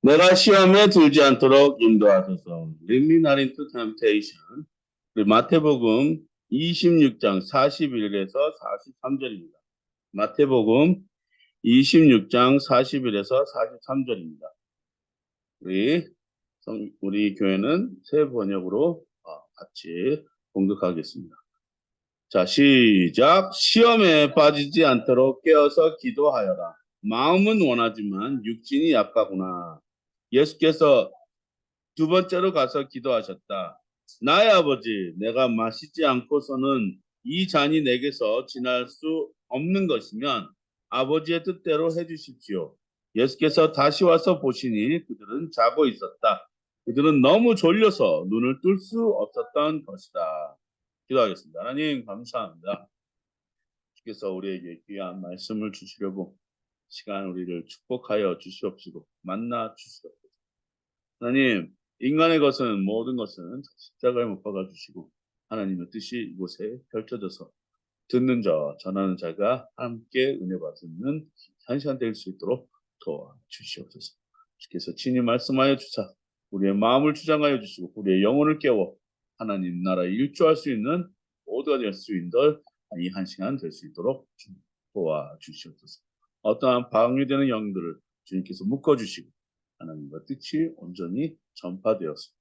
내가 시험에 들지 않도록 인도하소서. Lead me not into temptation. 그리고 마태복음 26장 41에서 43절입니다. 마태복음 26장 41에서 43절입니다. 우리 교회는 새 번역으로 같이 공독하겠습니다. 자, 시작. 시험에 빠지지 않도록 깨어서 기도하여라. 마음은 원하지만 육신이 약하구나. 예수께서 두 번째로 가서 기도하셨다. 나의 아버지, 내가 마시지 않고서는 이 잔이 내게서 지날 수 없는 것이면 아버지의 뜻대로 해주십시오. 예수께서 다시 와서 보시니 그들은 자고 있었다. 그들은 너무 졸려서 눈을 뜰 수 없었던 것이다. 기도하겠습니다. 하나님 감사합니다. 주께서 우리에게 귀한 말씀을 주시려고 시간 우리를 축복하여 주시옵시고 만나 주시옵소서. 하나님, 인간의 것은 모든 것은 십자가에 못 박아 주시고 하나님의 뜻이 이곳에 펼쳐져서 듣는 자, 전하는 자가 함께 은혜 받는 한 시간 될 수 있도록 도와주시옵소서. 주께서 친히 말씀하여 주사 우리의 마음을 주장하여 주시고 우리의 영혼을 깨워 하나님 나라에 일조할 수 있는 모두가 될 수 있는 이 한 시간 될 수 있도록 도와주시옵소서. 어떠한 방해되는 영들을 주님께서 묶어주시고 하나님과 뜻이 온전히 전파되어서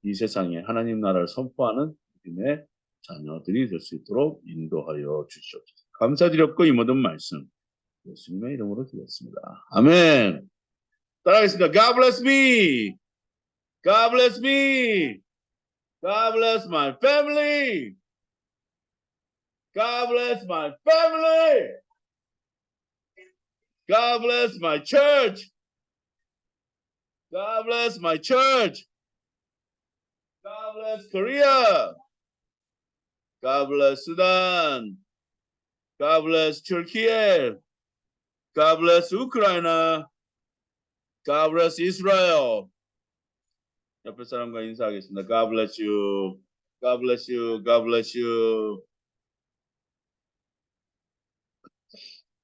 이 세상에 하나님 나라를 선포하는 믿음의 자녀들이 될 수 있도록 인도하여 주시옵소서. 감사드렸고 이 모든 말씀 예수님의 이름으로 드렸습니다. 아멘. 따라하겠습니다. God bless me. God bless me. God bless my family. God bless my family. God bless my church. God bless my church. God bless Korea. God bless Sudan. God bless Turkey. God bless Ukraine. God bless Israel. 옆에 사람과 인사하겠습니다. God bless you. God bless you. God bless you.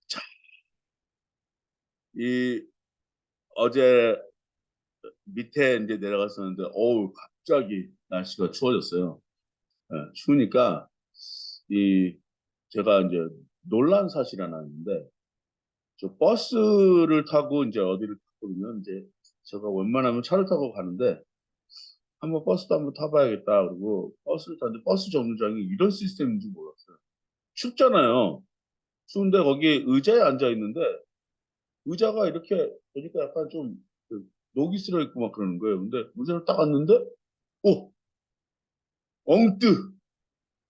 자, 이 어제 밑에 이제 내려갔었는데, 어우 갑자기 날씨가 추워졌어요. 네, 추우니까 제가 이제 놀란 사실이 하나 있는데, 저 버스를 타고 이제 어디를 갔거든요. 이제 제가 웬만하면 차를 타고 가는데 한번 버스도 한번 타봐야겠다. 그리고 버스를 탔는데 버스 정류장이 이런 시스템인지 몰랐어요. 춥잖아요. 추운데 거기 의자에 앉아 있는데 의자가 이렇게 보니까 약간 좀 녹이 슬어 있고 막 그러는 거예요. 근데 의자를 딱 앉는데 오!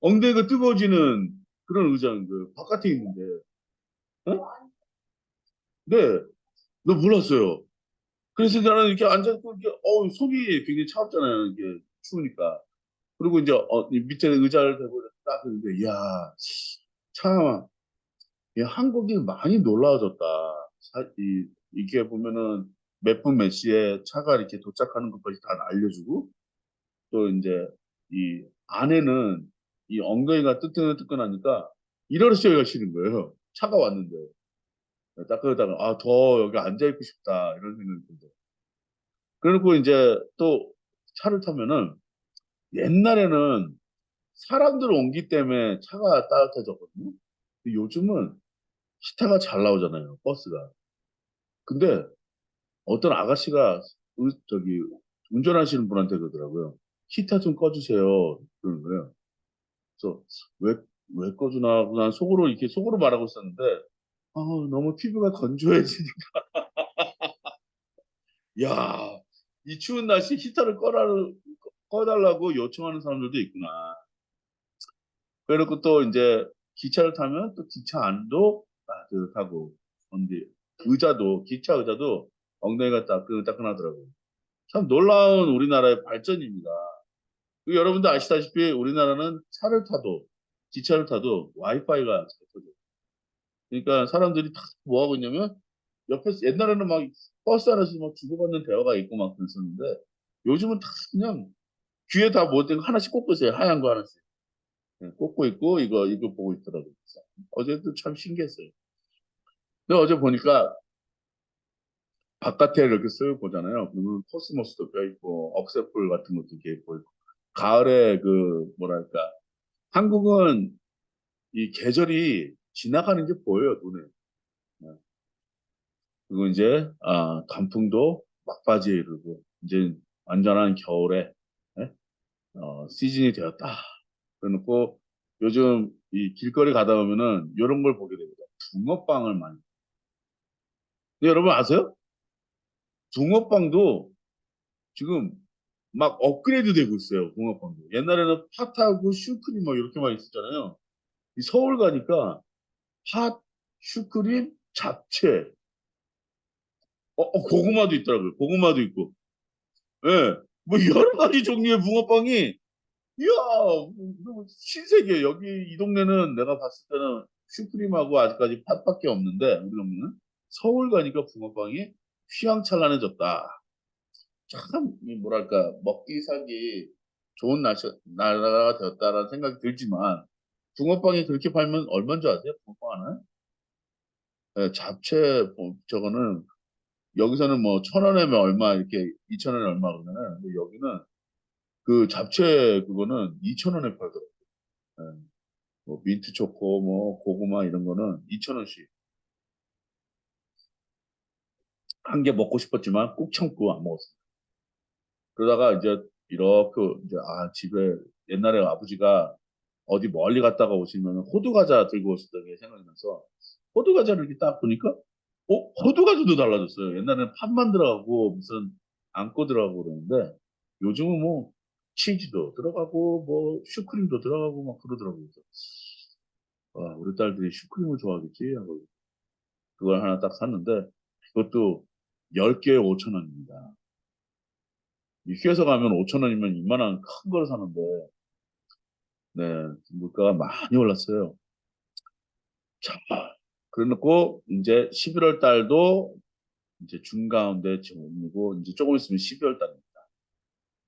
엉덩이가 뜨거워지는 그런 의자인 거예요. 바깥에 있는데. 어? 네, 너 몰랐어요. 그래서 나는 이렇게 앉아있고 이렇게 속이 굉장히 차갑잖아요. 이게 추우니까. 그리고 이제 이 밑에 의자를 대고 이렇게 딱 했는데 이야 참 이 한국이 많이 놀라워졌다. 이게 보면은 몇 분 몇 시에 차가 이렇게 도착하는 것까지 다 알려주고 또 이제 이 안에는 이 엉덩이가 뜨끈뜨끈하니까 일어서기가 싫은 거예요. 차가 왔는데 딱 그러다가 더 여기 앉아 있고 싶다 이런 생각이 들죠. 그리고 이제 또 차를 타면은 옛날에는 사람들 온기 때문에 차가 따뜻해졌거든요. 근데 요즘은 히터가 잘 나오잖아요, 버스가. 근데 어떤 아가씨가 저기 운전하시는 분한테 그러더라고요. 히터 좀 꺼주세요. 그러는 거예요. 그래서 왜, 왜 꺼주나? 난 속으로 이렇게 속으로 말하고 있었는데, 너무 피부가 건조해지니까. 야, 이 추운 날씨 히터를 꺼달라고 요청하는 사람들도 있구나. 그래놓고 또 이제 기차를 타면 또 기차 안도 따뜻하고, 근데 기차 의자도 엉덩이가 따끈따끈하더라고요. 참 놀라운 우리나라의 발전입니다. 그리고 여러분도 아시다시피 우리나라는 기차를 타도 와이파이가 잘 터져요. 그러니까 사람들이 다 뭐 하고 있냐면 옆에서 옛날에는 막 버스 안에서 막 주고받는 대화가 있고 막 그랬었는데 요즘은 다 그냥 귀에 다 뭐 하나씩 꽂고 있어요. 하얀 거 하나씩. 꽂고 있고 이거 보고 있더라고요. 어제도 참 신기했어요. 근데 어제 보니까 바깥에 이렇게 쓱 보잖아요. 그러면 코스모스도 껴 있고 억새풀 같은 것도 이렇게 보이고 가을에 그 뭐랄까 한국은 이 계절이 지나가는 게 보여요 눈에. 네. 그리고 이제 단풍도 막바지에 이르고 이제 완전한 겨울에 예? 시즌이 되었다. 그래놓고 요즘 이 길거리 가다 보면은 이런 걸 보게 됩니다. 붕어빵을 많이. 근데 여러분 아세요? 붕어빵도 지금 막 업그레이드 되고 있어요. 붕어빵도. 옛날에는 팥하고 슈크림 뭐 이렇게만 있었잖아요. 이 서울 가니까 팥, 슈크림, 잡채, 고구마도 있더라고요. 고구마도 있고. 예. 뭐 여러 가지 종류의 붕어빵이 이야, 뭐 신세계. 여기 이 동네는 내가 봤을 때는 슈크림하고 아직까지 팥밖에 없는데 우리 동네는 서울 가니까 붕어빵이 휘황찬란해졌다. 참 뭐랄까 먹기 살기 좋은 나라가 되었다라는 생각이 들지만 붕어빵이 그렇게 팔면 얼마인 줄 아세요? 붕어빵 하나? 예, 잡채 저거는 여기서는 뭐 1,000원에 얼마 이렇게 2,000원에 얼마 그러잖아요. 근데 여기는 그 잡채 그거는 2,000원에 팔더라고요. 예, 뭐 민트 초코 뭐 고구마 이런 거는 2,000원씩 한 개 먹고 싶었지만 꾹 참고 안 먹었어요. 그러다가 이제 이렇게 이제 집에 옛날에 아버지가 어디 멀리 갔다가 오시면 호두 과자 들고 오시던 게 생각이 나서 호두 과자를 이렇게 딱 보니까 호두 과자도 달라졌어요. 옛날에는 팥만 들어가고 무슨 안고 들어가고 그러는데 요즘은 뭐 치즈도 들어가고 뭐 슈크림도 들어가고 막 그러더라고요. 그래서 우리 딸들이 슈크림을 좋아하겠지 하고 그걸 하나 딱 샀는데 그것도 10개에 5천 원입니다. 휴게소 가면 5천 원이면 이만한 큰 걸 사는데 네, 물가가 많이 올랐어요. 자, 그래놓고 이제 11월 달도 이제 중가운데 지금 오고 이제 조금 있으면 12월 달입니다.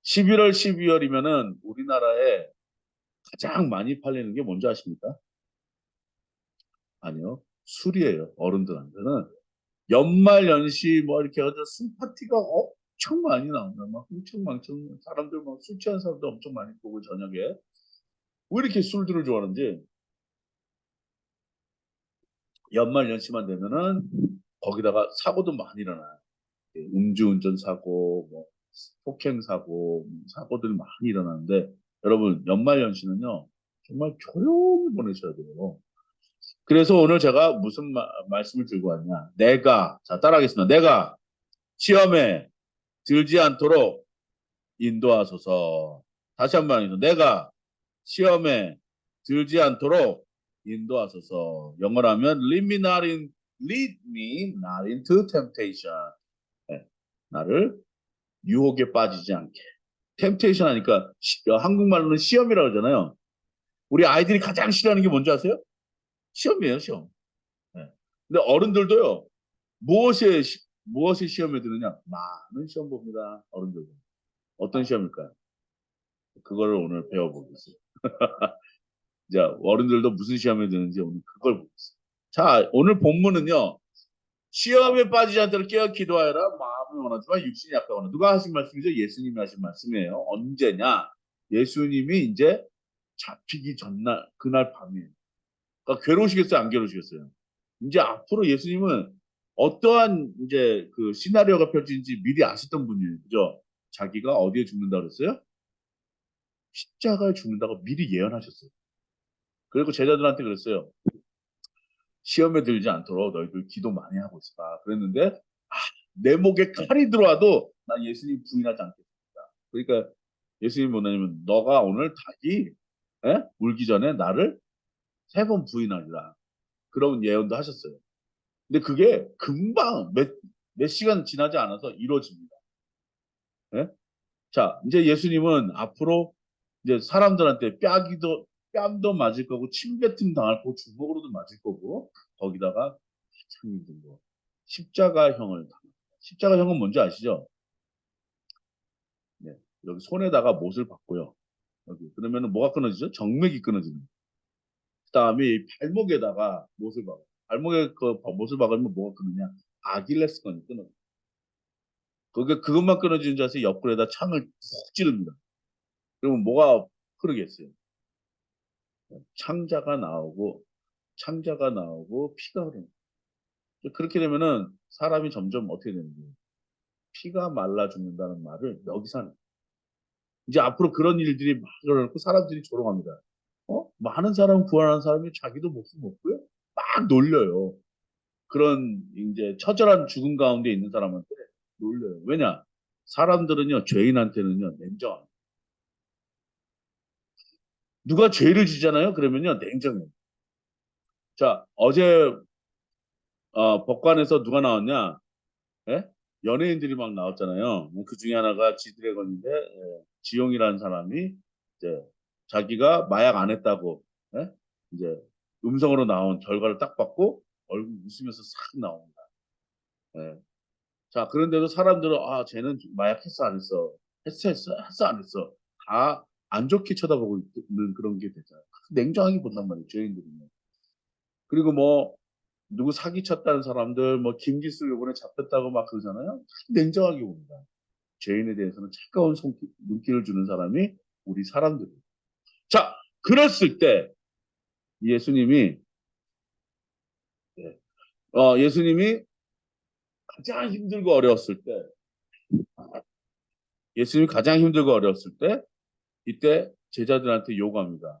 11월, 12월이면은 우리나라에 가장 많이 팔리는 게 뭔지 아십니까? 아니요. 술이에요. 어른들한테는. 연말 연시 뭐 이렇게 해서 술 파티가 엄청 많이 나온다. 막 엄청 많죠. 사람들 막 술 취한 사람도 엄청 많이 보고 저녁에. 왜 이렇게 술들을 좋아하는지 연말연시만 되면은 거기다가 사고도 많이 일어나요. 음주운전 사고, 뭐 폭행 사고, 사고들이 많이 일어나는데 여러분 연말연시는요 정말 조용히 보내셔야 돼요. 그래서 오늘 제가 무슨 말씀을 들고 왔냐? 자 따라하겠습니다. 내가 시험에 들지 않도록 인도하소서. 다시 한번 하겠습니다. 내가 시험에 들지 않도록 인도하소서. 영어로 하면 lead me not into temptation. 네, 나를 유혹에 빠지지 않게. temptation 하니까 한국말로는 시험이라고 그러잖아요. 우리 아이들이 가장 싫어하는 게 뭔지 아세요? 시험이에요, 시험. 네. 근데 어른들도요. 무엇에 시험에 드느냐? 많은 시험 봅니다. 어른들도. 어떤 시험일까요? 그거를 오늘 배워보겠습니다. 자, 어른들도 무슨 시험에 드는지 오늘 그걸 보겠습니다. 자, 오늘 본문은요. 시험에 빠지지 않도록 깨어 기도하여라. 마음을 원하지만 육신이 약하거나. 누가 하신 말씀이죠? 예수님이 하신 말씀이에요. 언제냐? 예수님이 이제 잡히기 전날, 그날 밤이에요. 그러니까 괴로우시겠어요? 안 괴로우시겠어요? 이제 앞으로 예수님은 어떠한 이제 그 시나리오가 펼쳐질지 미리 아셨던 분이에요. 그죠? 자기가 어디에 죽는다 그랬어요? 십자가에 죽는다고 미리 예언하셨어요. 그리고 제자들한테 그랬어요. 시험에 들지 않도록 너희들 기도 많이 하고 있어라. 그랬는데 내 목에 칼이 들어와도 난 예수님 부인하지 않겠습니다. 그러니까 예수님 뭐냐면 너가 오늘 닭이 울기 전에 나를 3번 부인하리라. 그런 예언도 하셨어요. 근데 그게 금방 몇 시간 지나지 않아서 이루어집니다. 예? 자, 이제 예수님은 앞으로 이제 사람들한테 뺨도 맞을 거고 침뱉음 당할 거고 주먹으로도 맞을 거고 거기다가 참 힘든 거 십자가형을 당합니다. 십자가형은 뭔지 아시죠? 네. 여기 손에다가 못을 박고요. 여기 그러면은 뭐가 끊어지죠? 정맥이 끊어지는. 그다음에 이 발목에다가 못을 박아. 발목에 그 못을 박으면 뭐가 끊느냐? 아킬레스건이 끊어요. 그것만 끊어지는 줄 알아서 옆구리에다 창을 푹 찌릅니다. 그러면 뭐가 흐르겠어요? 창자가 나오고 피가 흐르는. 그렇게 되면은 사람이 점점 어떻게 되는 거예요? 피가 말라 죽는다는 말을 여기서 하는. 이제 앞으로 그런 일들이 막 일어나고 사람들이 조롱합니다. 많은 사람 구원하는 사람이 자기도 목숨 없고요. 막 놀려요. 그런 이제 처절한 죽음 가운데 있는 사람한테 놀려요. 왜냐? 사람들은요, 죄인한테는요, 냉정합니다. 누가 죄를 지잖아요? 그러면요, 냉정해요. 자, 어제 법관에서 누가 나왔냐? 예? 연예인들이 막 나왔잖아요. 그 중에 하나가 지드래곤인데 지용이라는 사람이 이제 자기가 마약 안 했다고 예? 이제 음성으로 나온 결과를 딱 받고 얼굴 웃으면서 싹 나옵니다. 예. 자, 그런데도 사람들은 쟤는 마약 했어 안 했어? 했어 안 했어? 다 안 좋게 쳐다보고 있는 그런 게 되잖아요. 냉정하게 본단 말이에요, 죄인들은요. 그리고 뭐 누구 사기쳤다는 사람들, 뭐 김기수 요번에 잡혔다고 막 그러잖아요. 냉정하게 봅니다. 죄인에 대해서는 차가운 눈길을 주는 사람이 우리 사람들이에요. 자, 그랬을 때 예수님이 예, 예수님이 가장 힘들고 어려웠을 때 예수님이 가장 힘들고 어려웠을 때 이때 제자들한테 요구합니다.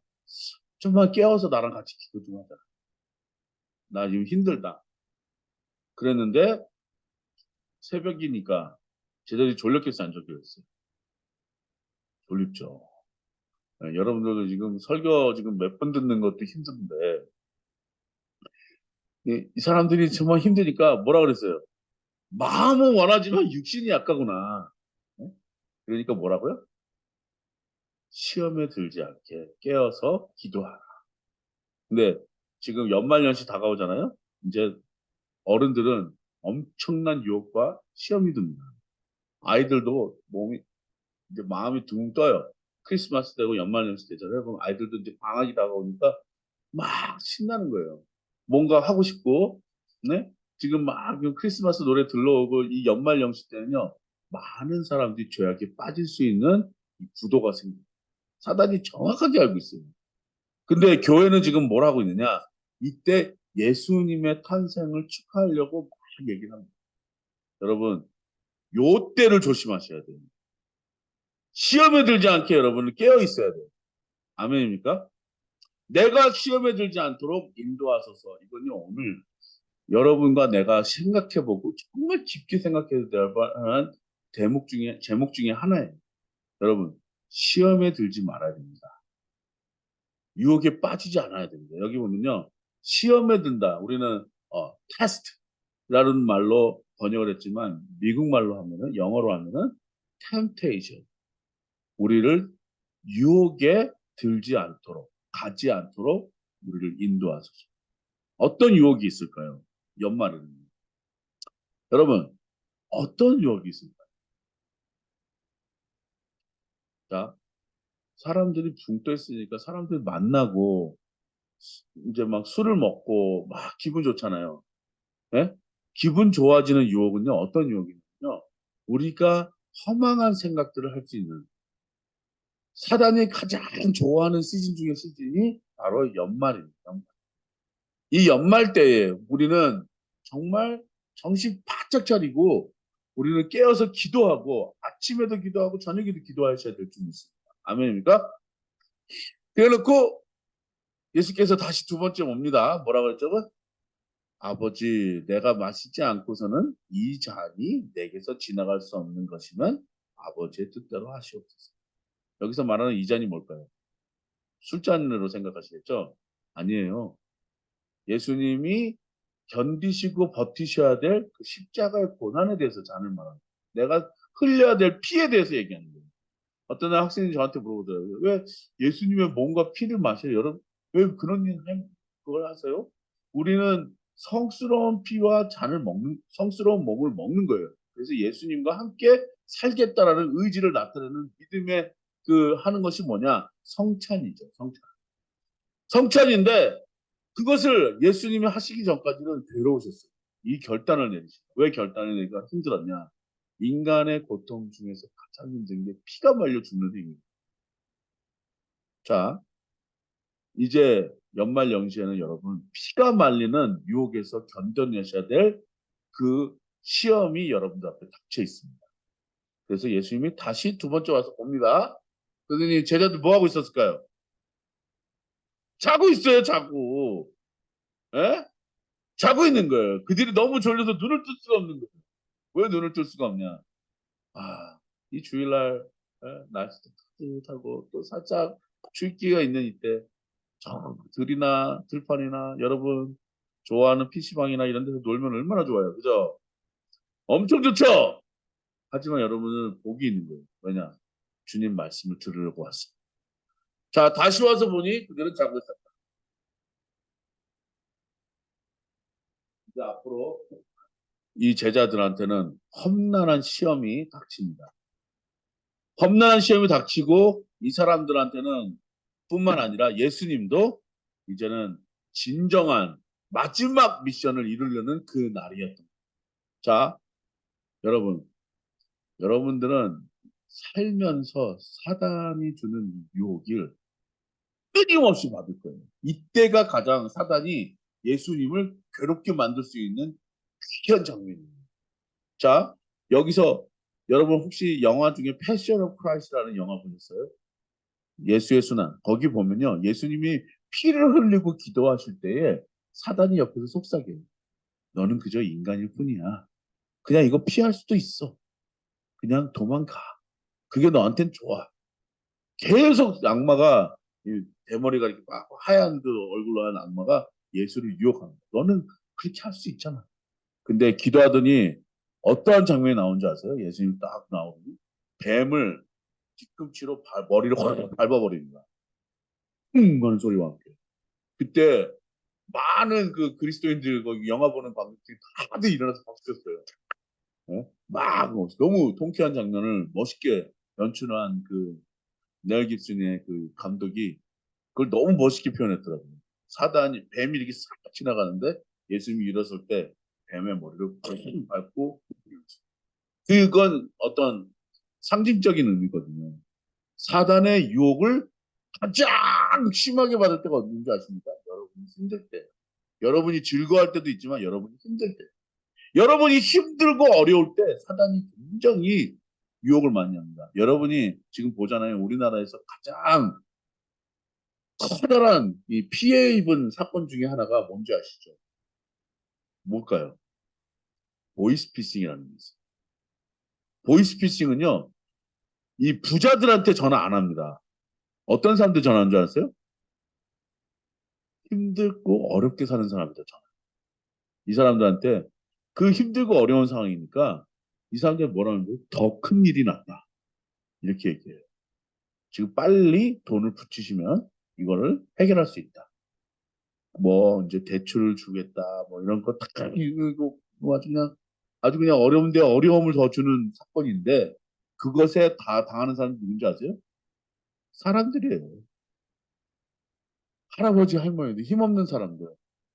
좀만 깨워서 나랑 같이 기도 좀 하자. 나 지금 힘들다. 그랬는데 새벽이니까 제자들이 졸렸겠어요, 안 졸렸어요? 졸립죠. 여러분들도 지금 설교 지금 몇 번 듣는 것도 힘든데 이 사람들이 정말 힘드니까 뭐라 그랬어요? 마음은 원하지만 육신이 약하구나. 네? 그러니까 뭐라고요? 시험에 들지 않게 깨어서 기도하라. 근데 지금 연말연시 다가오잖아요. 이제 어른들은 엄청난 유혹과 시험이 듭니다. 아이들도 몸이 이제 마음이 둥 떠요. 크리스마스 되고 연말연시 되잖아요. 그럼 아이들도 이제 방학이 다가오니까 막 신나는 거예요. 뭔가 하고 싶고, 네? 지금 막 크리스마스 노래 들러오고 이 연말 연시 때는요, 많은 사람들이 죄악에 빠질 수 있는 이 구도가 생깁니다. 사단이 정확하게 알고 있어요. 근데 교회는 지금 뭘 하고 있느냐? 이때 예수님의 탄생을 축하하려고 막 얘기를 합니다. 여러분, 요 때를 조심하셔야 돼요. 시험에 들지 않게 여러분은 깨어 있어야 돼요. 아멘입니까? 내가 시험에 들지 않도록 인도하소서. 이건요, 오늘 여러분과 내가 생각해보고 정말 깊게 생각해도 될 만한 제목 중에 하나예요. 여러분, 시험에 들지 말아야 됩니다. 유혹에 빠지지 않아야 됩니다. 여기 보면요. 시험에 든다. 우리는 테스트라는 말로 번역을 했지만 미국 말로 하면은 영어로 하면은 temptation. 우리를 유혹에 들지 않도록 가지 않도록 우리를 인도하소서. 어떤 유혹이 있을까요? 연말에는. 여러분, 어떤 유혹이 있을까요? 자, 사람들이 붕 떠 있으니까 사람들 만나고 이제 막 술을 먹고 막 기분 좋잖아요. 예? 기분 좋아지는 유혹은요, 어떤 유혹이냐면요. 우리가 허망한 생각들을 할 수 있는 사단이 가장 좋아하는 시즌 중에 시즌이 바로 연말입니다. 이 연말 때에 우리는 정말 정신 바짝 차리고 우리는 깨어서 기도하고 아침에도 기도하고 저녁에도 기도하셔야 될 줄 믿습니다. 아멘입니까? 그래놓고 예수께서 다시 두 번째 옵니다. 뭐라고 했죠? 아버지, 내가 마시지 않고서는 이 잔이 내게서 지나갈 수 없는 것이면 아버지의 뜻대로 하시옵소서. 여기서 말하는 이 잔이 뭘까요? 술잔으로 생각하시겠죠? 아니에요. 예수님이 견디시고 버티셔야 될 그 십자가의 고난에 대해서 잔을 말합니다. 내가 흘려야 될 피에 대해서 얘기하는 거예요. 어떤 학생이 저한테 물어보더라고요. 왜 예수님의 몸과 피를 마셔요? 여러분, 왜 그런 걸 하세요? 우리는 성스러운 피와 성스러운 몸을 먹는 거예요. 그래서 예수님과 함께 살겠다라는 의지를 나타내는 믿음의 하는 것이 뭐냐? 성찬이죠, 성찬. 성찬인데 그것을 예수님이 하시기 전까지는 괴로우셨어요. 이 결단을 내리시고. 왜 결단을 내기가 힘들었냐? 인간의 고통 중에서 가장 힘든 게 피가 말려 죽는 행위. 자, 이제 연말 연시에는 여러분 피가 말리는 유혹에서 견뎌내셔야 될 그 시험이 여러분들 앞에 닥쳐 있습니다. 그래서 예수님이 다시 두 번째 와서 봅니다. 그러더니 제자들 뭐 하고 있었을까요? 자고 있어요, 자고. 예? 자고 있는 거예요. 그들이 너무 졸려서 눈을 뜰 수가 없는 거예요. 왜 눈을 뜰 수가 없냐? 아, 이 주일날 날씨도 따뜻하고 또 살짝 춥기가 있는 이때 저 들이나 들판이나 여러분 좋아하는 PC방이나 이런 데서 놀면 얼마나 좋아요. 그죠? 엄청 좋죠? 하지만 여러분은 복이 있는 거예요. 왜냐? 주님 말씀을 들으려고 왔어요. 자, 다시 와서 보니 그들은 자고 있었다. 이제 앞으로 이 제자들한테는 험난한 시험이 닥칩니다. 험난한 시험이 닥치고 이 사람들한테는 뿐만 아니라 예수님도 이제는 진정한 마지막 미션을 이루려는 그 날이었던 거예요. 자, 여러분, 여러분들은 살면서 사단이 주는 유혹을 끊임없이 받을 거예요. 이때가 가장 사단이 예수님을 괴롭게 만들 수 있는 귀한 장면이에요. 자, 여기서 여러분 혹시 영화 중에 패션 오브 크라이스트라는 영화 보셨어요? 예수의 순환. 거기 보면요. 예수님이 피를 흘리고 기도하실 때에 사단이 옆에서 속삭여요. 너는 그저 인간일 뿐이야. 그냥 이거 피할 수도 있어. 그냥 도망가. 그게 너한텐 좋아. 계속 악마가 대머리가 이렇게 막 하얀 그 얼굴로 한 악마가 예수를 유혹합니다. 너는 그렇게 할 수 있잖아. 근데 기도하더니 어떠한 장면이 나온지 아세요? 예수님 딱 나오더니 뱀을 뒤꿈치로 머리를 확 밟아버리는 거야. 하는 소리와 함께. 그때 많은 그 그리스도인들 거기 영화 보는 관객들이 다들 일어나서 박수 쳤어요. 막 너무 통쾌한 장면을 멋있게 연출한 그 넬 깁슨의 그 감독이 그걸 너무 멋있게 표현했더라고요. 사단이 뱀이 이렇게 싹 지나가는데 예수님이 일어설 때 뱀의 머리를 팍 밟고 그건 어떤 상징적인 의미거든요. 사단의 유혹을 가장 심하게 받을 때가 언제인지 아십니까? 여러분이 힘들 때. 여러분이 즐거워할 때도 있지만 여러분이 힘들 때. 여러분이 힘들고 어려울 때 사단이 굉장히 유혹을 많이 합니다. 여러분이 지금 보잖아요. 우리나라에서 가장 커다란 이 피해 입은 사건 중에 하나가 뭔지 아시죠? 뭘까요? 보이스피싱이라는 게 있어요. 보이스피싱은요, 이 부자들한테 전화 안 합니다. 어떤 사람들 전화하는 줄 아세요? 힘들고 어렵게 사는 사람들 전화. 이 사람들한테 그 힘들고 어려운 상황이니까 이 사람들 뭐라는 거예요? 더 큰 일이 났다. 이렇게 얘기해요. 지금 빨리 돈을 붙이시면 이거를 해결할 수 있다. 뭐 이제 대출을 주겠다. 뭐 이런 거 다 이거 뭐 아주 그냥 어려운데 어려움을 더 주는 사건인데 그것에 다 당하는 사람이 누군지 아세요? 사람들이에요. 할아버지 할머니들 힘없는 사람들.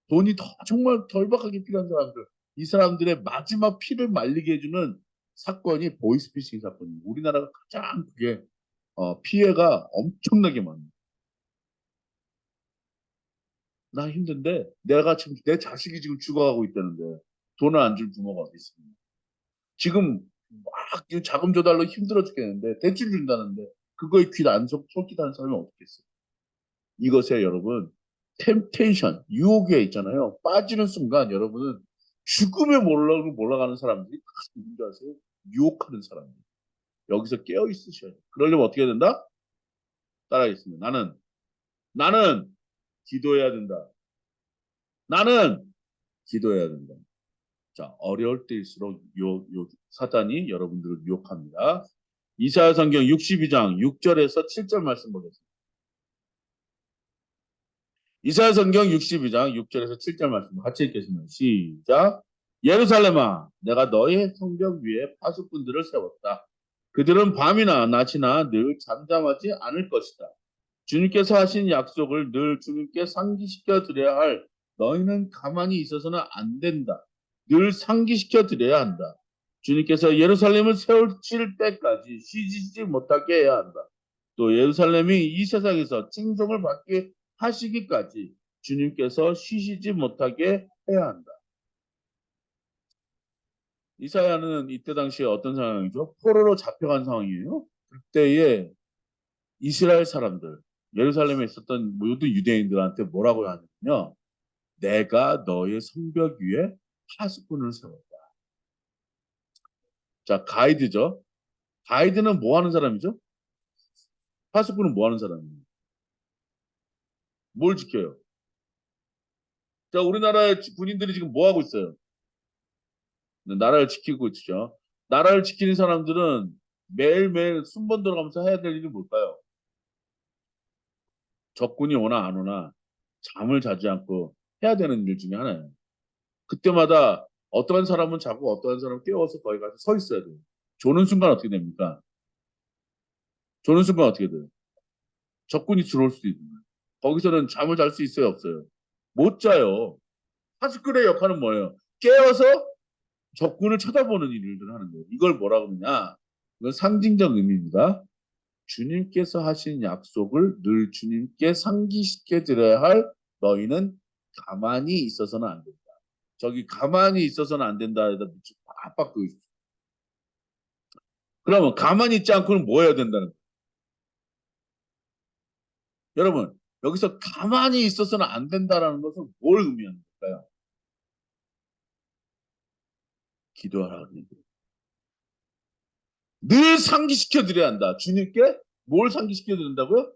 돈이 더 정말 덜박하게 필요한 사람들. 이 사람들의 마지막 피를 말리게 해주는 사건이 보이스피싱 사건이에요. 우리나라가 가장 그게 피해가 엄청나게 많아요. 나 힘든데 내가 지금 내 자식이 지금 죽어가고 있다는데 돈을 안 줄 부모가 어디 있습니까? 지금 막 자금 조달로 힘들어 죽겠는데 대출 준다는데 그거에 귀안 속기다는 사람이 어떻겠어요? 이것에 여러분 템테이션 유혹에 있잖아요. 빠지는 순간 여러분은 죽음에 몰아가는 사람들이 다 누군지 아세요? 유혹하는 사람들. 여기서 깨어 있으셔야 돼요. 그러려면 어떻게 해야 된다? 따라하겠습니다. 나는 기도해야 된다. 나는 기도해야 된다. 자, 어려울 때일수록 사단이 여러분들을 유혹합니다. 이사야 성경 62장 6절에서 7절 말씀 보겠습니다. 이사야 성경 62장 6절에서 7절 말씀 같이 읽겠습니다. 시작. 예루살렘아, 내가 너의 성벽 위에 파수꾼들을 세웠다. 그들은 밤이나 낮이나 늘 잠잠하지 않을 것이다. 주님께서 하신 약속을 늘 주님께 상기시켜 드려야 할 너희는 가만히 있어서는 안 된다. 늘 상기시켜 드려야 한다. 주님께서 예루살렘을 세우실 때까지 쉬지 못하게 해야 한다. 또 예루살렘이 이 세상에서 칭송을 받게 하시기까지 주님께서 쉬시지 못하게 해야 한다. 이사야는 이때 당시에 어떤 상황이죠? 포로로 잡혀간 상황이에요. 그때에 이스라엘 사람들, 예루살렘에 있었던 모든 유대인들한테 뭐라고 하냐면요. 내가 너의 성벽 위에 파수꾼을 세웠다. 자, 가이드죠. 가이드는 뭐 하는 사람이죠? 파수꾼은 뭐 하는 사람이에요? 뭘 지켜요? 자, 우리나라의 군인들이 지금 뭐 하고 있어요? 나라를 지키고 있죠. 나라를 지키는 사람들은 매일매일 순번 들어가면서 해야 될 일이 뭘까요? 적군이 오나 안 오나 잠을 자지 않고 해야 되는 일 중에 하나예요. 그때마다 어떠한 사람은 자고 어떠한 사람은 깨워서 거기 가서 서 있어야 돼요. 조는 순간 어떻게 됩니까? 조는 순간 어떻게 돼요? 적군이 들어올 수도 있는 거예요. 거기서는 잠을 잘 수 있어요, 없어요? 못 자요. 파수꾼의 역할은 뭐예요? 깨워서 적군을 쳐다보는 일을 하는 거예요. 이걸 뭐라 그러냐? 이건 상징적 의미입니다. 주님께서 하신 약속을 늘 주님께 상기시켜 드려야 할 너희는 가만히 있어서는 안 된다. 저기 가만히 있어서는 안 된다에다 밑줄 빡빡 그어 있어요. 그러면 가만히 있지 않고는 뭐 해야 된다는 거예요? 여러분, 여기서 가만히 있어서는 안 된다라는 것은 뭘 의미하는 걸까요? 기도하라는 얘기예요. 늘 상기시켜 드려야 한다. 주님께 뭘 상기시켜 드린다고요?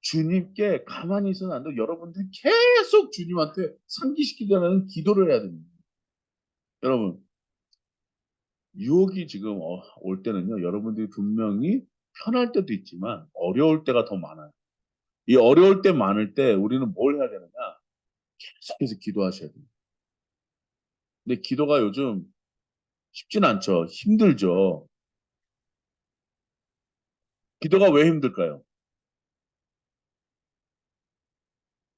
주님께 가만히 있어서는 안 돼. 여러분들이 계속 주님한테 상기시키려는 기도를 해야 됩니다. 여러분, 유혹이 지금 올 때는요, 여러분들이 분명히 편할 때도 있지만 어려울 때가 더 많아요. 이 어려울 때 많을 때 우리는 뭘 해야 되느냐? 계속해서 기도하셔야 돼요. 근데 기도가 요즘 쉽진 않죠. 힘들죠. 기도가 왜 힘들까요?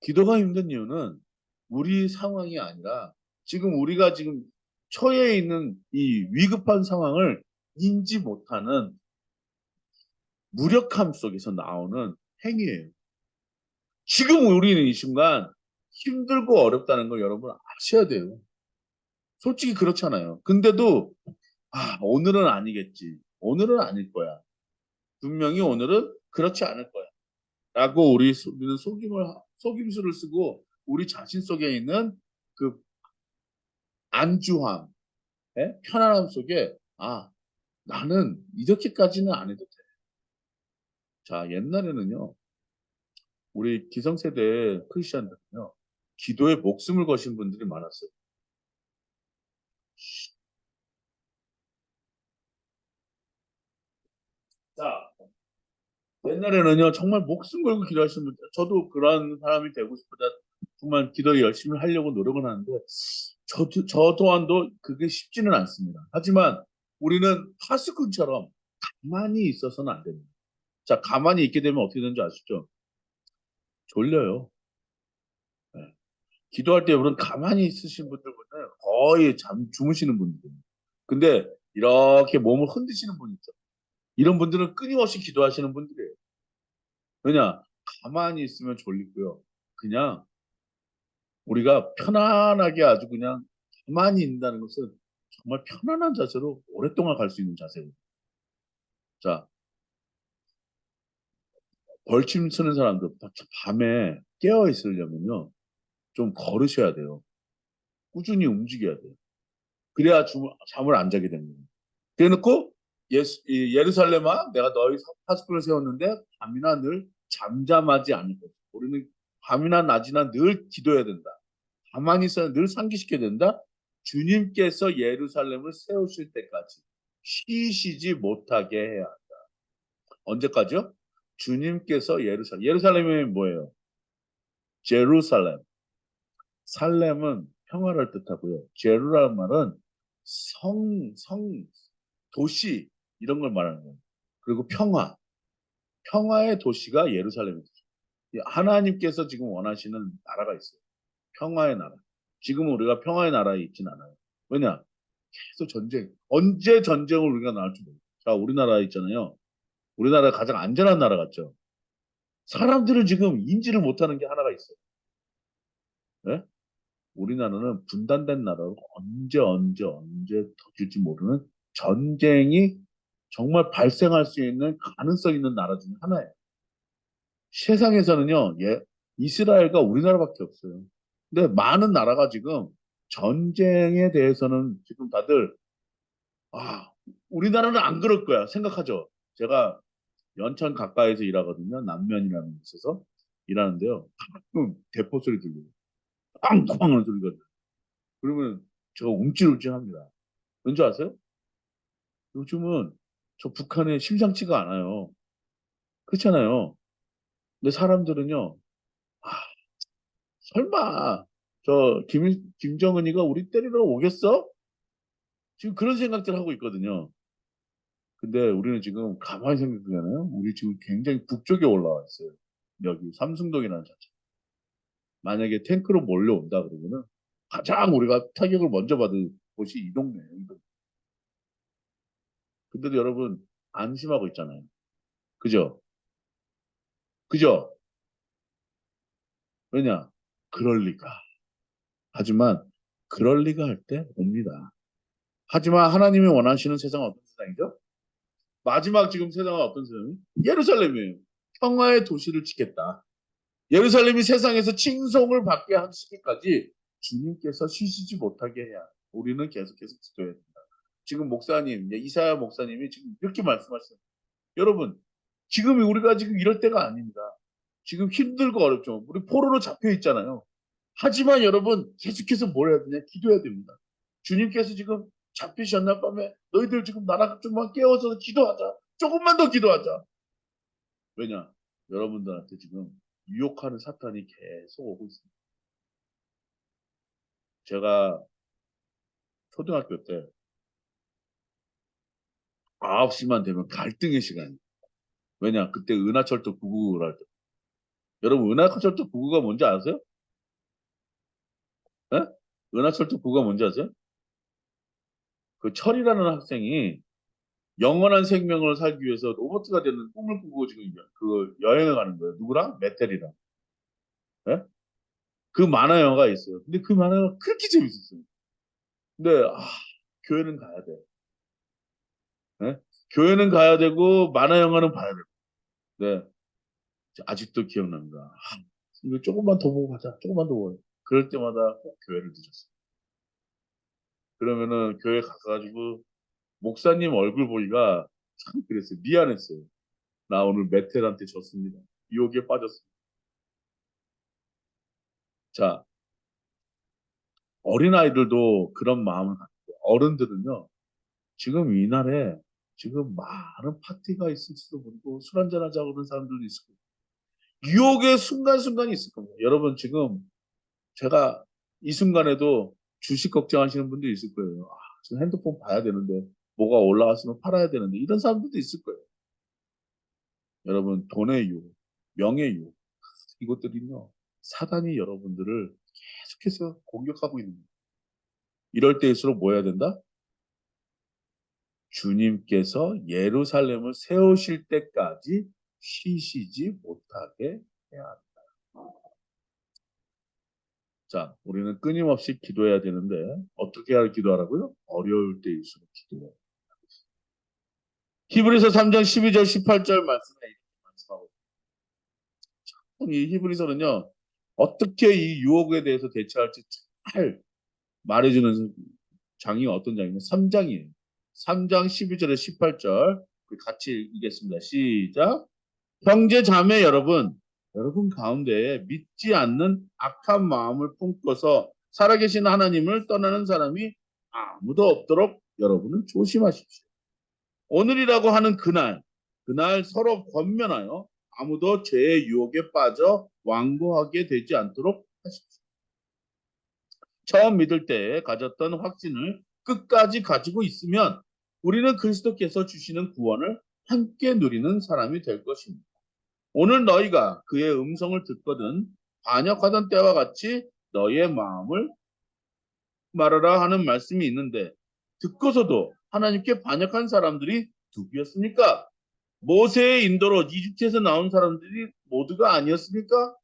기도가 힘든 이유는 우리 상황이 아니라 지금 우리가 지금 처해 있는 이 위급한 상황을 인지 못하는 무력함 속에서 나오는 행위예요. 지금 우리는 이 순간 힘들고 어렵다는 걸 여러분 아셔야 돼요. 솔직히 그렇잖아요. 근데도 오늘은 아니겠지. 오늘은 아닐 거야. 분명히 오늘은 그렇지 않을 거야. 라고 우리는 속임수를 쓰고 우리 자신 속에 있는 그 안주함, 편안함 속에 나는 이렇게까지는 안 해도 돼. 자, 옛날에는요. 우리 기성세대 크리스천들은요. 기도에 목숨을 거신 분들이 많았어요. 자, 옛날에는요, 정말 목숨 걸고 기도하시는 분들, 저도 그런 사람이 되고 싶다. 정말 기도 열심히 하려고 노력은 하는데, 저 또한도 그게 쉽지는 않습니다. 하지만 우리는 파수꾼처럼 가만히 있어서는 안 됩니다. 자, 가만히 있게 되면 어떻게 되는지 아시죠? 졸려요. 네. 기도할 때 여러분 가만히 있으신 분들 보면 거의 주무시는 분들이에요. 근데 이렇게 몸을 흔드시는 분 있죠. 이런 분들은 끊임없이 기도하시는 분들이에요. 왜냐? 가만히 있으면 졸리고요. 그냥 우리가 편안하게 아주 그냥 가만히 있는다는 것은 정말 편안한 자세로 오랫동안 갈 수 있는 자세예요. 자, 벌침 쓰는 사람들 밤에 깨어 있으려면요. 좀 걸으셔야 돼요. 꾸준히 움직여야 돼요. 그래야 잠을 안 자게 됩니다. 그래놓고 예루살렘아 내가 너희 파수꾼을 세웠는데 밤이나 늘 잠잠하지 않을 것이다. 우리는 밤이나 낮이나 늘 기도해야 된다. 가만히 있어야 늘 상기시켜야 된다. 주님께서 예루살렘을 세우실 때까지 쉬시지 못하게 해야 한다. 언제까지요? 주님께서 예루살렘이 뭐예요? 제루살렘. 살렘은 평화를 뜻하고요. 제루라는 말은 성, 도시 이런 걸 말하는 거예요. 그리고 평화의 도시가 예루살렘이죠. 하나님께서 지금 원하시는 나라가 있어요. 평화의 나라. 지금 우리가 평화의 나라에 있진 않아요. 왜냐? 계속 전쟁. 언제 전쟁을 우리가 나올지 모르겠어요. 자, 우리나라 있잖아요. 우리나라 가장 안전한 나라 같죠. 사람들은 지금 인지를 못하는 게 하나가 있어요. 예? 우리나라는 분단된 나라로 언제 터질지 모르는 전쟁이 정말 발생할 수 있는 가능성 있는 나라 중에 하나예요. 세상에서는요, 예, 이스라엘과 우리나라밖에 없어요. 근데 많은 나라가 지금 전쟁에 대해서는 지금 다들, 아, 우리나라는 안 그럴 거야. 생각하죠. 제가 연천 가까이서 일하거든요. 남면이라는 데 있어서 일하는데요. 가끔 대포 소리 들려요. 꽝꽝 하는 소리가 들려요. 그러면 제가 움찔움찔합니다. 왠지 아세요? 요즘은 저 북한에 심상치가 않아요. 그렇잖아요. 근데 사람들은요, 아, 설마 김정은이가 우리 때리러 오겠어? 지금 그런 생각들 하고 있거든요. 근데 우리는 지금 가만히 생각하잖아요. 우리 지금 굉장히 북쪽에 올라와 있어요. 여기 삼승동이라는 자체. 만약에 탱크로 몰려온다 그러면은 가장 우리가 타격을 먼저 받을 곳이 이 동네예요. 이 동네. 근데도 여러분 안심하고 있잖아요. 그죠? 그죠? 왜냐? 그럴 리가. 하지만 그럴 리가 할 때 옵니다. 하지만 하나님이 원하시는 세상은 어떤 세상이죠? 마지막 지금 세상은 어떤 세상이? 예루살렘이에요. 평화의 도시를 짓겠다. 예루살렘이 세상에서 칭송을 받게 한 시기까지 주님께서 쉬시지 못하게 해야 우리는 계속해서 기도해야 된다. 지금 목사님, 이사야 목사님이 지금 이렇게 말씀하시는 여러분, 지금 우리가 지금 이럴 때가 아닙니다. 지금 힘들고 어렵죠. 우리 포로로 잡혀 있잖아요. 하지만 여러분 계속해서 뭘 해야 되냐? 기도해야 됩니다. 주님께서 지금 잡히셨나 밤에 너희들 지금 나라 좀만 깨워서 기도하자. 조금만 더 기도하자. 왜냐? 여러분들한테 지금 유혹하는 사탄이 계속 오고 있습니다. 제가 초등학교 때 9시만 되면 갈등의 시간이에요. 왜냐? 그때 은하철도 999를 할 때. 여러분 은하철도 999가 뭔지 아세요? 예? 은하철도 999가 뭔지 아세요? 그 철이라는 학생이 영원한 생명을 살기 위해서 로버트가 되는 꿈을 꾸고 지금 그 여행을 가는 거예요. 누구랑? 메텔이랑. 예? 그 만화 영화가 있어요. 근데 그 만화 영화가 그렇게 재밌었어요. 근데 교회는 가야 돼. 예? 교회는 가야 되고 만화 영화는 봐야 되고. 네. 아직도 기억납니다. 이거 조금만 더 보고 가자. 조금만 더 보고. 그럴 때마다 꼭 교회를 늦었어요. 그러면은 교회 가가지고 목사님 얼굴 보기가 참 그랬어요. 미안했어요. 나 오늘 메텔한테 졌습니다. 유혹에 빠졌습니다. 자, 어린아이들도 그런 마음을 갖고 어른들은요. 지금 이날에 지금 많은 파티가 있을지도 모르고 술 한잔 하자고 그러는 사람들도 있을 거예요. 유혹의 순간순간이 있을 겁니다. 여러분 지금 제가 이 순간에도 주식 걱정하시는 분도 있을 거예요. 지금 핸드폰 봐야 되는데 뭐가 올라갔으면 팔아야 되는데 이런 사람들도 있을 거예요. 여러분 돈의 유혹, 명예의 유혹 이것들은요. 사단이 여러분들을 계속해서 공격하고 있는 거예요. 이럴 때일수록 뭐 해야 된다? 주님께서 예루살렘을 세우실 때까지 쉬시지 못하게 해야 한다. 자, 우리는 끊임없이 기도해야 되는데 어떻게 기도하라고요? 어려울 때일수록 기도해야 돼요. 히브리서 3장 12절 18절 말씀에 이렇게 말씀하고 이 히브리서는요. 어떻게 이 유혹에 대해서 대처할지 잘 말해주는 장이 어떤 장이냐? 3장이에요. 3장 12절에 18절 같이 읽겠습니다. 시작. 형제 자매 여러분, 여러분 가운데 믿지 않는 악한 마음을 품고서 살아계신 하나님을 떠나는 사람이 아무도 없도록 여러분은 조심하십시오. 오늘이라고 하는 그날 서로 권면하여 아무도 죄의 유혹에 빠져 완고하게 되지 않도록 하십시오. 처음 믿을 때에 가졌던 확신을 끝까지 가지고 있으면 우리는 그리스도께서 주시는 구원을 함께 누리는 사람이 될 것입니다. 오늘 너희가 그의 음성을 듣거든 반역하던 때와 같이 너희의 마음을 말하라 하는 말씀이 있는데 듣고서도 하나님께 반역한 사람들이 누구였습니까? 모세의 인도로 이집트에서 나온 사람들이 모두가 아니었습니까?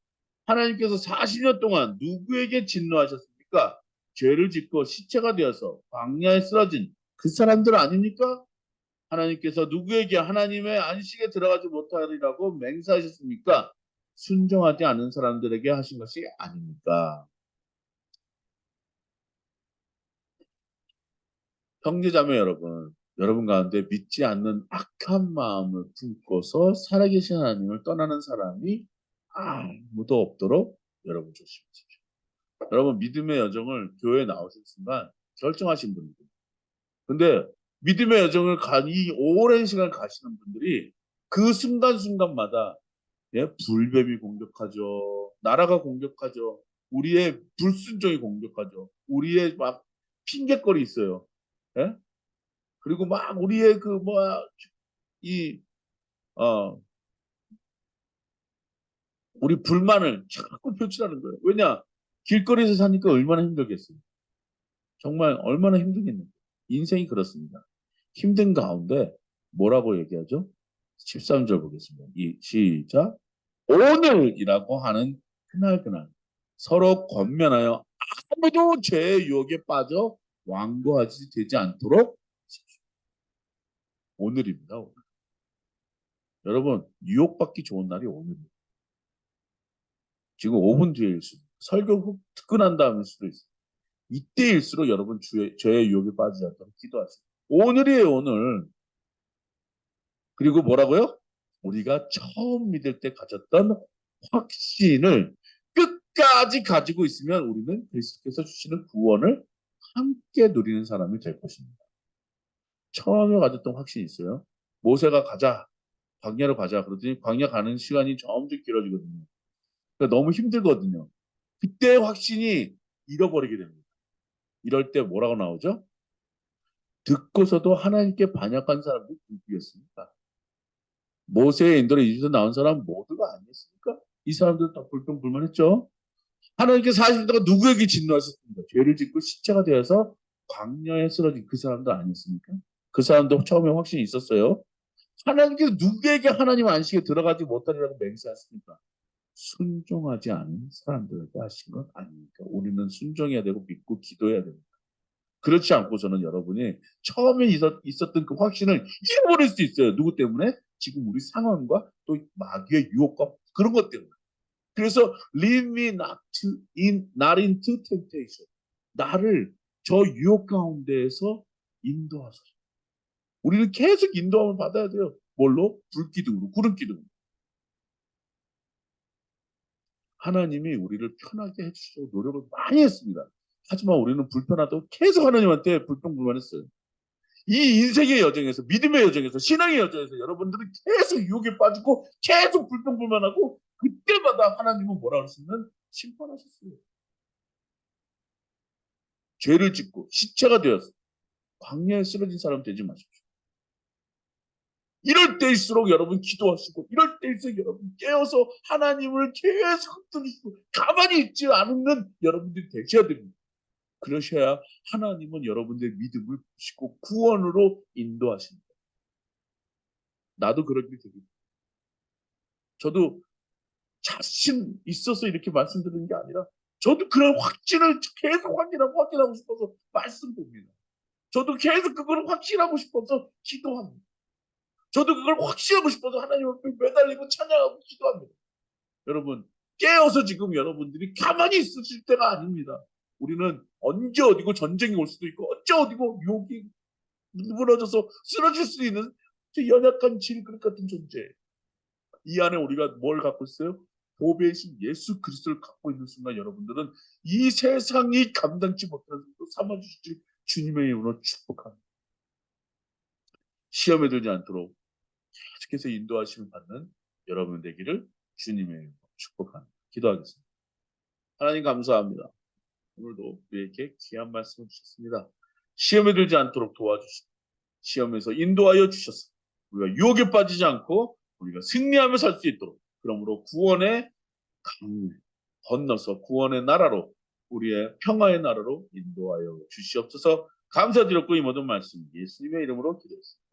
하나님께서 40년 동안 누구에게 진노하셨습니까? 죄를 짓고 시체가 되어서 광야에 쓰러진 그 사람들 아닙니까? 하나님께서 누구에게 하나님의 안식에 들어가지 못하리라고 맹세하셨습니까? 순종하지 않은 사람들에게 하신 것이 아닙니까? 형제자매 여러분, 여러분 가운데 믿지 않는 악한 마음을 품고서 살아계신 하나님을 떠나는 사람이 아무도 없도록 여러분 조심하십시오. 여러분 믿음의 여정을 교회에 나오신 순간 결정하신 분들. 근데 믿음의 여정을 이 오랜 시간 가시는 분들이 그 순간순간마다 예, 불뱀이 공격하죠. 나라가 공격하죠. 우리의 불순종이 공격하죠. 우리의 막 핑계거리 있어요. 예? 그리고 막 우리의 그 뭐야 이 어, 우리 불만을 자꾸 표출하는 거예요. 왜냐? 길거리에서 사니까 얼마나 힘들겠어요. 정말 얼마나 힘들겠는데. 인생이 그렇습니다. 힘든 가운데 뭐라고 얘기하죠? 13절 보겠습니다. 시작. 오늘이라고 하는 그날 서로 권면하여 아무도 죄의 유혹에 빠져 완고하지 되지 않도록 오늘입니다. 오늘. 여러분 유혹받기 좋은 날이 오늘입니다. 지금 5분 뒤일 수도 설교 후 듣고 난 다음일 수도 있어요. 이때일수록 여러분 죄의 유혹에 빠지지 않도록 기도하세요. 오늘이에요 오늘. 그리고 뭐라고요? 우리가 처음 믿을 때 가졌던 확신을 끝까지 가지고 있으면 우리는 그리스도께서 주시는 구원을 함께 누리는 사람이 될 것입니다. 처음에 가졌던 확신이 있어요. 모세가 가자, 광야로 가자. 그러더니 광야 가는 시간이 점점 길어지거든요. 그러니까 너무 힘들거든요. 그때 확신이 잃어버리게 됩니다. 이럴 때 뭐라고 나오죠? 듣고서도 하나님께 반역한 사람들이 누구였습니까? 모세의 인도로 이집에서 나온 사람 모두가 아니었습니까? 이 사람들 다 불평불만했죠. 하나님께 40년 동안 누구에게 진노하셨습니까? 죄를 짓고 시체가 되어서 광야에 쓰러진 그 사람도 아니었습니까? 그 사람도 처음에 확신이 있었어요. 하나님께서 누구에게 하나님 안식에 들어가지 못하리라고 맹세하십니까? 순종하지 않은 사람들에게 하신 것 아닙니까? 우리는 순종해야 되고 믿고 기도해야 됩니다. 그렇지 않고서는 여러분이 처음에 있었던 그 확신을 잃어버릴 수 있어요. 누구 때문에? 지금 우리 상황과 또 마귀의 유혹과 그런 것 때문에. 그래서 lead me not into temptation. 나를 저 유혹 가운데에서 인도하소서. 우리는 계속 인도함을 받아야 돼요. 뭘로? 불기둥으로, 구름기둥으로. 하나님이 우리를 편하게 해주시려고 노력을 많이 했습니다. 하지만 우리는 불편하다고 계속 하나님한테 불평불만했어요. 이 인생의 여정에서, 믿음의 여정에서, 신앙의 여정에서 여러분들은 계속 유혹에 빠지고 계속 불평불만하고 그때마다 하나님은 뭐라 그러시면 심판하셨어요. 죄를 짓고 시체가 되어서 광야에 쓰러진 사람 되지 마십시오. 이럴 때일수록 여러분 기도하시고 이럴 때일수록 여러분 깨어서 하나님을 계속 들으시고 가만히 있지 않는 여러분들이 되셔야 됩니다. 그러셔야 하나님은 여러분들의 믿음을 보시고 구원으로 인도하십니다. 나도 그렇게 됩니다. 저도 자신 있어서 이렇게 말씀드리는 게 아니라 저도 그런 확신을 계속 확인하고 싶어서 말씀 봅니다. 저도 계속 그걸 확신하고 싶어서 기도합니다. 저도 그걸 확신하고 싶어서 하나님 앞에 매달리고 찬양하고 기도합니다. 여러분 깨어서 지금 여러분들이 가만히 있으실 때가 아닙니다. 우리는 언제 어디고 전쟁이 올 수도 있고 언제 어디고 유혹이 무너져서 쓰러질 수 있는 연약한 질그릇 같은 존재. 이 안에 우리가 뭘 갖고 있어요? 보배이신 예수 그리스도를 갖고 있는 순간 여러분들은 이 세상이 감당치 못하는 것도 삼아주실 주님의 이름으로 축복합니다. 시험에 들지 않도록 계속해서 인도하심을 받는 여러분 되기를 주님의 이름으로 축복합니다. 기도하겠습니다. 하나님 감사합니다. 오늘도 우리에게 귀한 말씀을 주셨습니다. 시험에 들지 않도록 도와주시고 시험에서 인도하여 주셔서 우리가 유혹에 빠지지 않고 우리가 승리하며 살 수 있도록 그러므로 구원의 강을 건너서 구원의 나라로 우리의 평화의 나라로 인도하여 주시옵소서. 감사드렸고 이 모든 말씀 예수님의 이름으로 기도했습니다.